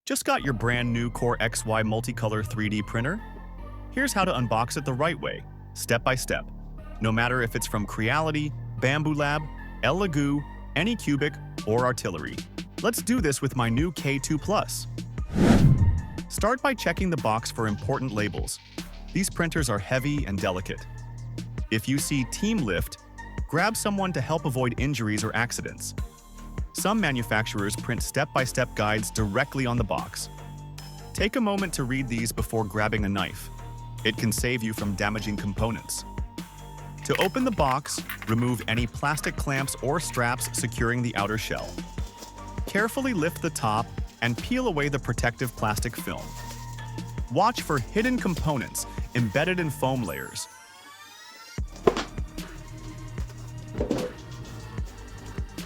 Just got your brand new CoreXY Multicolor 3D printer? Here's how to unbox it the right way, step by step. No matter if it's from Creality, Bambu Lab, Elegoo, Anycubic, or Artillery. Let's do this with my new K2 Plus. Start by checking the box for important labels. These printers are heavy and delicate. If you see Team Lift, grab someone to help avoid injuries or accidents. Some manufacturers print step-by-step guides directly on the box. Take a moment to read these before grabbing a knife. It can save you from damaging components. To open the box, remove any plastic clamps or straps securing the outer shell. Carefully lift the top and peel away the protective plastic film. Watch for hidden components embedded in foam layers.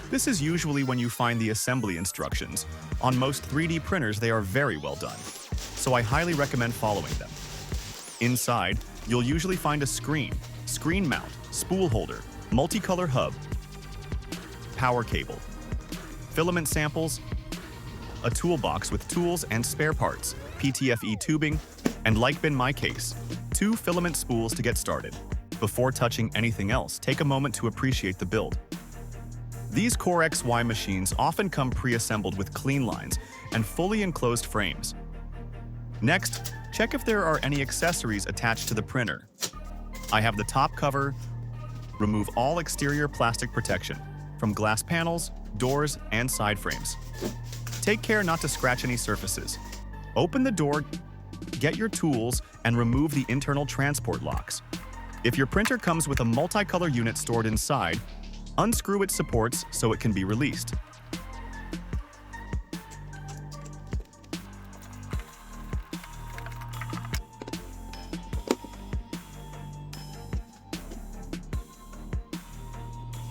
This is usually when you find the assembly instructions. On most 3D printers, they are very well done, so I highly recommend following them. Inside, you'll usually find a screen mount, spool holder, multicolor hub, power cable, filament samples, a toolbox with tools and spare parts, PTFE tubing, and like in my case, 2 filament spools to get started. Before touching anything else, take a moment to appreciate the build. These CoreXY machines often come pre-assembled with clean lines and fully enclosed frames. Next, check if there are any accessories attached to the printer. I have the top cover. Remove all exterior plastic protection from glass panels, doors, and side frames. Take care not to scratch any surfaces. Open the door, get your tools, and remove the internal transport locks. If your printer comes with a multicolor unit stored inside, unscrew its supports so it can be released.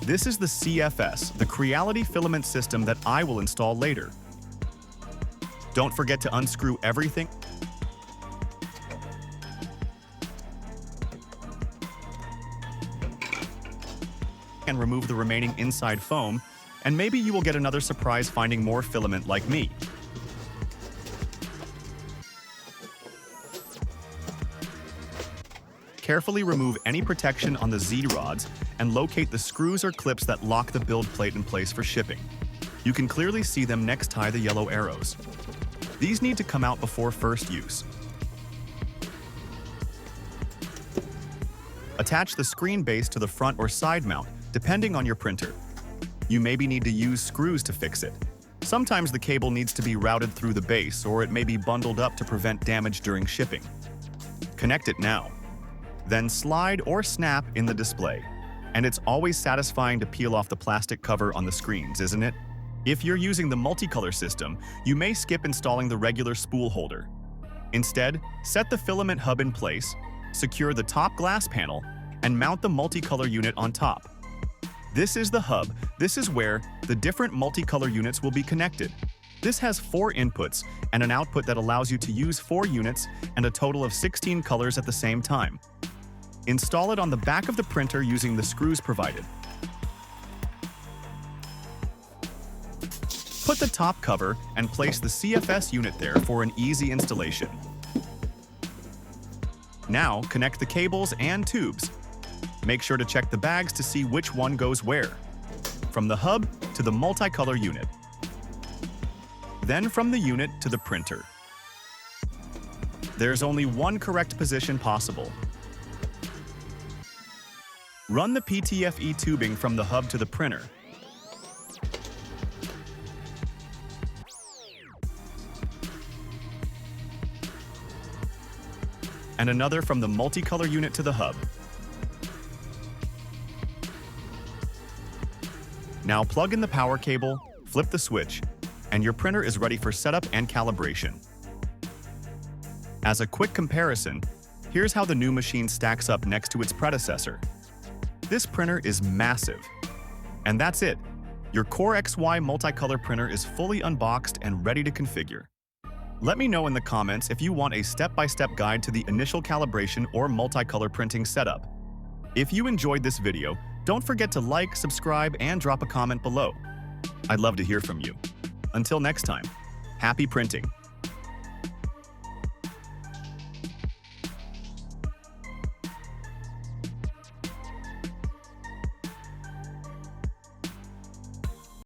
This is the CFS, the Creality filament system that I will install later. Don't forget to unscrew everything. And remove the remaining inside foam, and maybe you will get another surprise finding more filament like me. Carefully remove any protection on the Z-rods and locate the screws or clips that lock the build plate in place for shipping. You can clearly see them next to the yellow arrows. These need to come out before first use. Attach the screen base to the front or side mount, depending on your printer. You maybe need to use screws to fix it. Sometimes the cable needs to be routed through the base, or it may be bundled up to prevent damage during shipping. Connect it now. Then slide or snap in the display. And it's always satisfying to peel off the plastic cover on the screens, isn't it? If you're using the multicolor system, you may skip installing the regular spool holder. Instead, set the filament hub in place, secure the top glass panel, and mount the multicolor unit on top. This is the hub. This is where the different multicolor units will be connected. This has 4 inputs and an output that allows you to use 4 units and a total of 16 colors at the same time. Install it on the back of the printer using the screws provided. Put the top cover and place the CFS unit there for an easy installation. Now, connect the cables and tubes. Make sure to check the bags to see which one goes where. From the hub to the multicolor unit. Then from the unit to the printer. There's only one correct position possible. Run the PTFE tubing from the hub to the printer. And another from the multicolor unit to the hub. Now plug in the power cable, flip the switch, and your printer is ready for setup and calibration. As a quick comparison, here's how the new machine stacks up next to its predecessor. This printer is massive. And that's it. Your CoreXY Multicolor printer is fully unboxed and ready to configure. Let me know in the comments if you want a step-by-step guide to the initial calibration or multicolor printing setup. If you enjoyed this video, don't forget to like, subscribe, and drop a comment below. I'd love to hear from you. Until next time, happy printing!